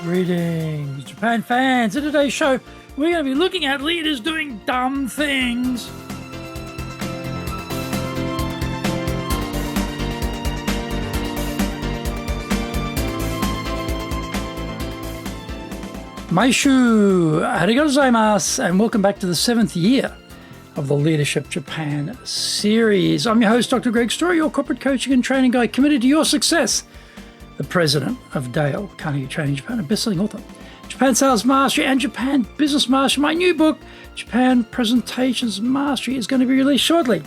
Greetings, Japan fans. In today's show, we're going to be looking at leaders doing dumb things. Maishu, arigatou gozaimasu, and welcome back to the 7th year of the Leadership Japan series. I'm your host, Dr. Greg Story, your corporate coaching and training guy committed to your success. The president of Dale Carnegie Training Japan, a best-selling author, Japan Sales Mastery and Japan Business Mastery. My new book, Japan Presentations Mastery, is going to be released shortly.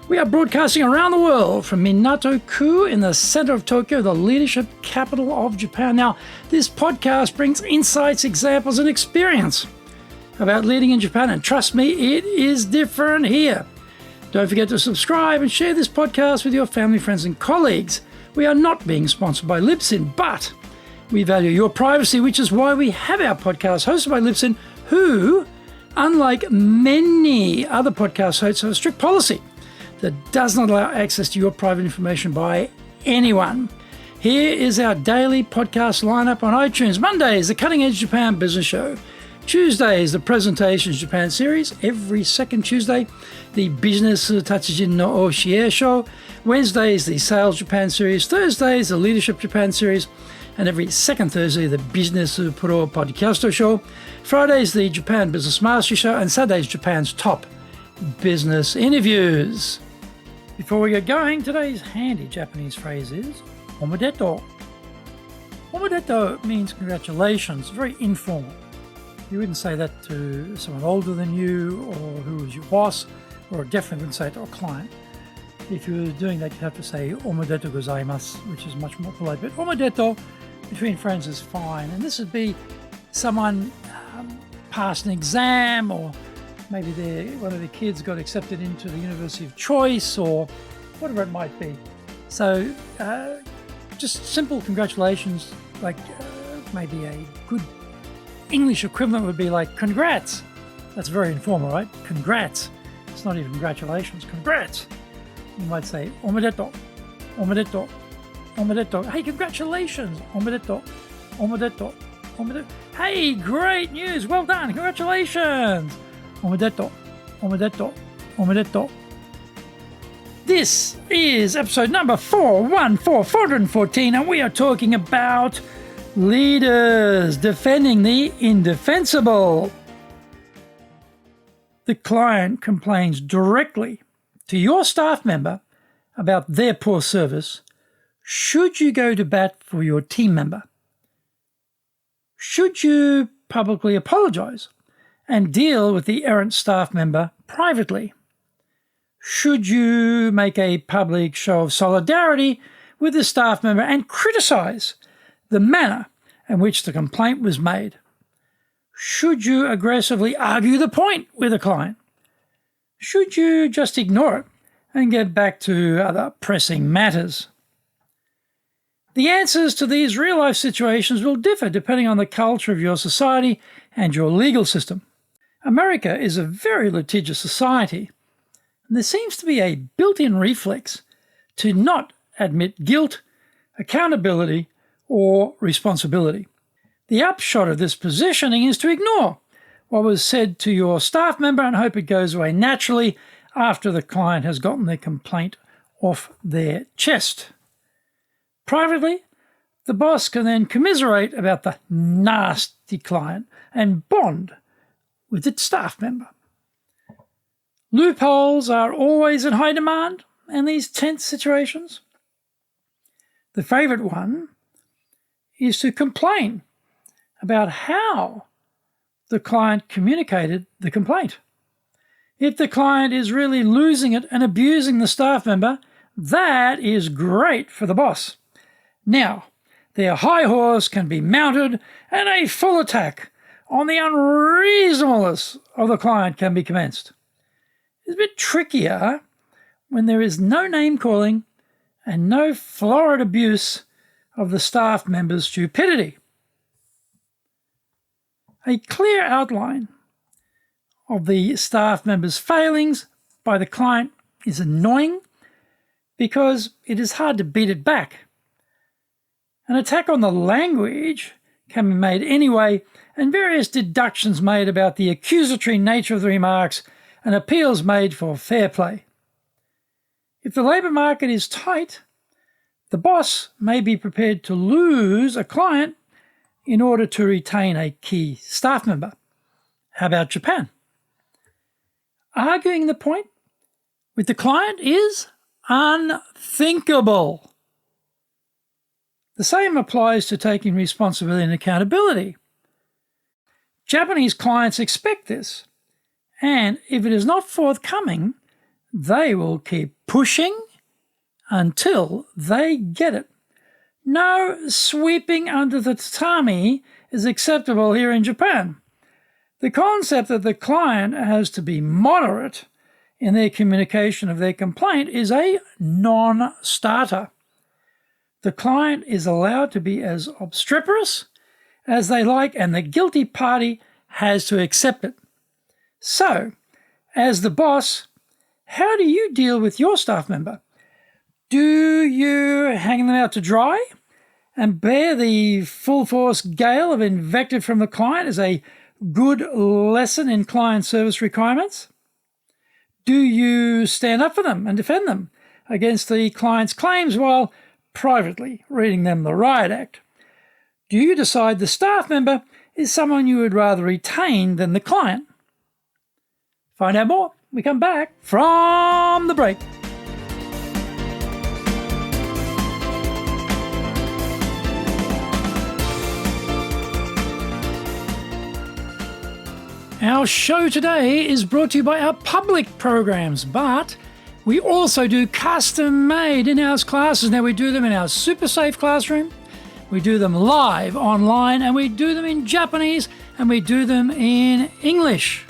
We are broadcasting around the world from Minato-ku in the center of Tokyo, the leadership capital of Japan. Now, this podcast brings insights, examples, and experience about leading in Japan. And trust me, it is different here. Don't forget to subscribe and share this podcast with your family, friends, and colleagues. We are not being sponsored by Libsyn, but we value your privacy, which is why we have our podcast hosted by Libsyn, who, unlike many other podcast hosts, have a strict policy that does not allow access to your private information by anyone. Here is our daily podcast lineup on iTunes. Mondays, the Cutting Edge Japan Business Show. Tuesdays, the Presentations Japan series. Every second Tuesday, the Business Tatsujin no Oshie Show. Wednesdays, the Sales Japan series. Thursdays, the Leadership Japan series. And every second Thursday, the Business Pro Podcast Show. Fridays, the Japan Business Mastery Show. And Saturdays, Japan's top business interviews. Before we get going, today's handy Japanese phrase is omedetou. Omedetou means congratulations, very informal. You wouldn't say that to someone older than you or who was your boss, or definitely wouldn't say it to a client. If you were doing that, you'd have to say omedetou gozaimasu, which is much more polite. But omedetou between friends is fine. And this would be someone passed an exam, or maybe one of their kids got accepted into the university of choice, or whatever it might be. So just simple congratulations, like maybe a good English equivalent would be like congrats. That's very informal, right? Congrats. It's not even congratulations. Congrats. You might say omedetou, omedetou, omedetou. Hey, congratulations. Omedetou, omedetou, omedetou. Hey, great news. Well done. Congratulations. Omedetou, omedetou, omedetou. This is episode number 414, and we are talking about leaders defending the indefensible. The client complains directly to your staff member about their poor service. Should you go to bat for your team member? Should you publicly apologise and deal with the errant staff member privately? Should you make a public show of solidarity with the staff member and criticise the manner in which the complaint was made? Should you aggressively argue the point with a client? Should you just ignore it and get back to other pressing matters? The answers to these real-life situations will differ depending on the culture of your society and your legal system. America is a very litigious society, and there seems to be a built-in reflex to not admit guilt, accountability, or responsibility. The upshot of this positioning is to ignore what was said to your staff member and hope it goes away naturally after the client has gotten their complaint off their chest. Privately, the boss can then commiserate about the nasty client and bond with its staff member. Loopholes are always in high demand in these tense situations. The favourite one is to complain about how the client communicated the complaint. If the client is really losing it and abusing the staff member, that is great for the boss. Now, their high horse can be mounted and a full attack on the unreasonableness of the client can be commenced. It's a bit trickier when there is no name-calling and no florid abuse of the staff member's stupidity. A clear outline of the staff member's failings by the client is annoying because it is hard to beat it back. An attack on the language can be made anyway, and various deductions made about the accusatory nature of the remarks and appeals made for fair play. If the labour market is tight, the boss may be prepared to lose a client in order to retain a key staff member. How about Japan? Arguing the point with the client is unthinkable. The same applies to taking responsibility and accountability. Japanese clients expect this, and if it is not forthcoming, they will keep pushing until they get it. No sweeping under the tatami is acceptable here in Japan. The concept that the client has to be moderate in their communication of their complaint is a non-starter. The client is allowed to be as obstreperous as they like, and the guilty party has to accept it. So, as the boss, how do you deal with your staff member? Do you hang them out to dry and bear the full force gale of invective from the client as a good lesson in client service requirements? Do you stand up for them and defend them against the client's claims while privately reading them the riot act? Do you decide the staff member is someone you would rather retain than the client? Find out more when we come back from the break. Our show today is brought to you by our public programs, but we also do custom-made in-house classes. Now, we do them in our super safe classroom, we do them live online, and we do them in Japanese, and we do them in English.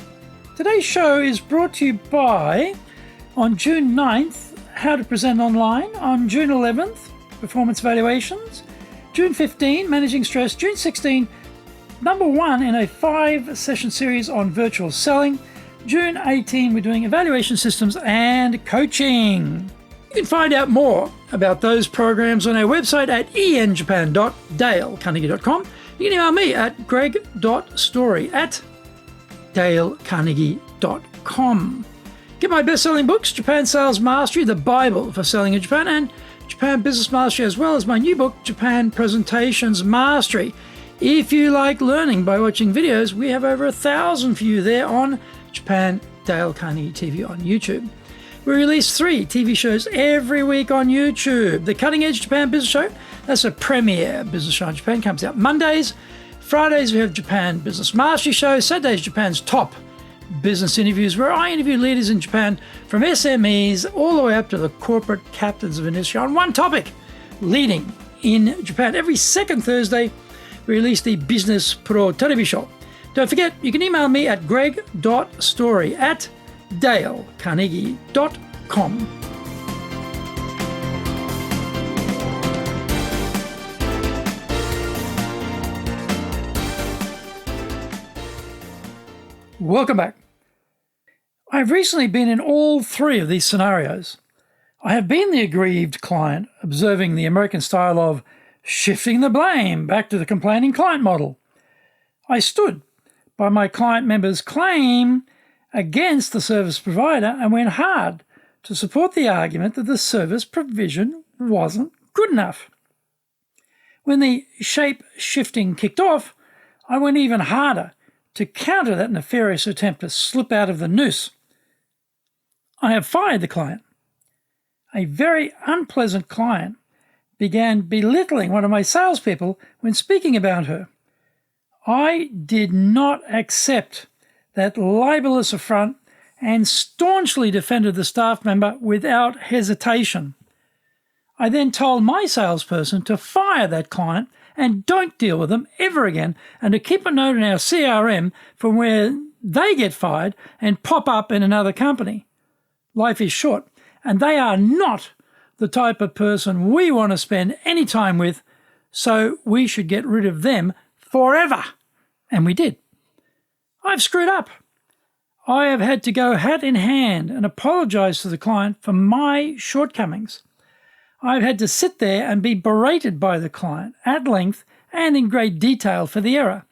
Today's show is brought to you by, on June 9th, How to Present Online, on June 11th, Performance Evaluations, June 15, Managing Stress, June 16, number 1 in a 5-session series on virtual selling. June 18, we're doing evaluation systems and coaching. You can find out more about those programs on our website at enjapan.dalecarnegie.com. You can email me at greg.story@dalecarnegie.com. Get my best-selling books, Japan Sales Mastery, the Bible for selling in Japan, and Japan Business Mastery, as well as my new book, Japan Presentations Mastery. If you like learning by watching videos, we have over 1,000 for you there on Japan Dale Carnegie TV on YouTube. We release 3 TV shows every week on YouTube. The Cutting Edge Japan Business Show, that's a premier business show in Japan, comes out Mondays. Fridays we have Japan Business Mastery Show. Saturdays, Japan's top business interviews, where I interview leaders in Japan from SMEs all the way up to the corporate captains of industry on one topic, leading in Japan. Every second Thursday, we release the Business Pro Television Show. Don't forget, you can email me at greg.story@dalecarnegie.com. Welcome back. I've recently been in all 3 of these scenarios. I have been the aggrieved client, observing the American style of shifting the blame back to the complaining client model. I stood by my client member's claim against the service provider and went hard to support the argument that the service provision wasn't good enough. When the shape shifting kicked off, I went even harder to counter that nefarious attempt to slip out of the noose. I have fired the client. A very unpleasant client began belittling one of my salespeople when speaking about her. I did not accept that libelous affront and staunchly defended the staff member without hesitation. I then told my salesperson to fire that client and don't deal with them ever again, and to keep a note in our CRM from where they get fired and pop up in another company. Life is short, and they are not the type of person we want to spend any time with, so we should get rid of them forever. And we did. I've screwed up. I have had to go hat in hand and apologise to the client for my shortcomings. I've had to sit there and be berated by the client at length and in great detail for the error.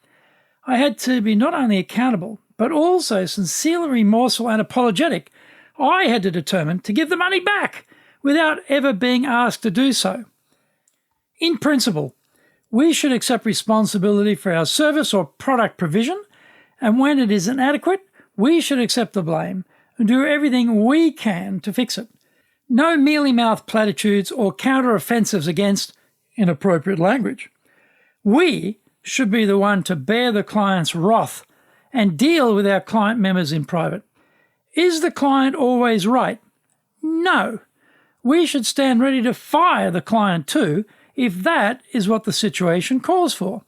I had to be not only accountable, but also sincerely remorseful and apologetic. I had to determine to give the money back without ever being asked to do so. In principle, we should accept responsibility for our service or product provision, and when it is inadequate, we should accept the blame and do everything we can to fix it. No mealy-mouthed platitudes or counter-offensives against inappropriate language. We should be the one to bear the client's wrath and deal with our client members in private. Is the client always right? No. We should stand ready to fire the client too if that is what the situation calls for.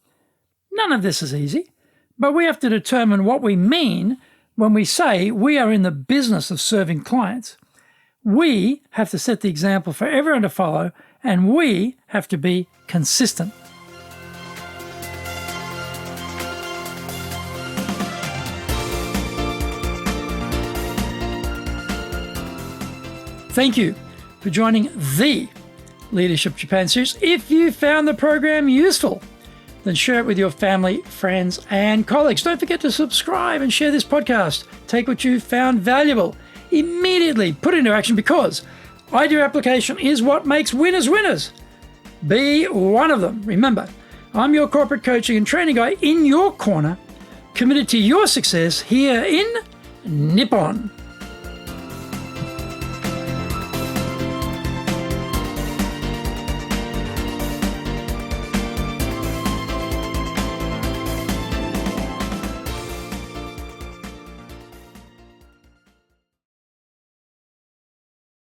None of this is easy, but we have to determine what we mean when we say we are in the business of serving clients. We have to set the example for everyone to follow, and we have to be consistent. Thank you for joining the Leadership Japan series. If you found the program useful, then share it with your family, friends, and colleagues. Don't forget to subscribe and share this podcast. Take what you found valuable, immediately put into action, because idea application is what makes winners winners. Be one of them. Remember, I'm your corporate coaching and training guy in your corner, committed to your success here in Nippon.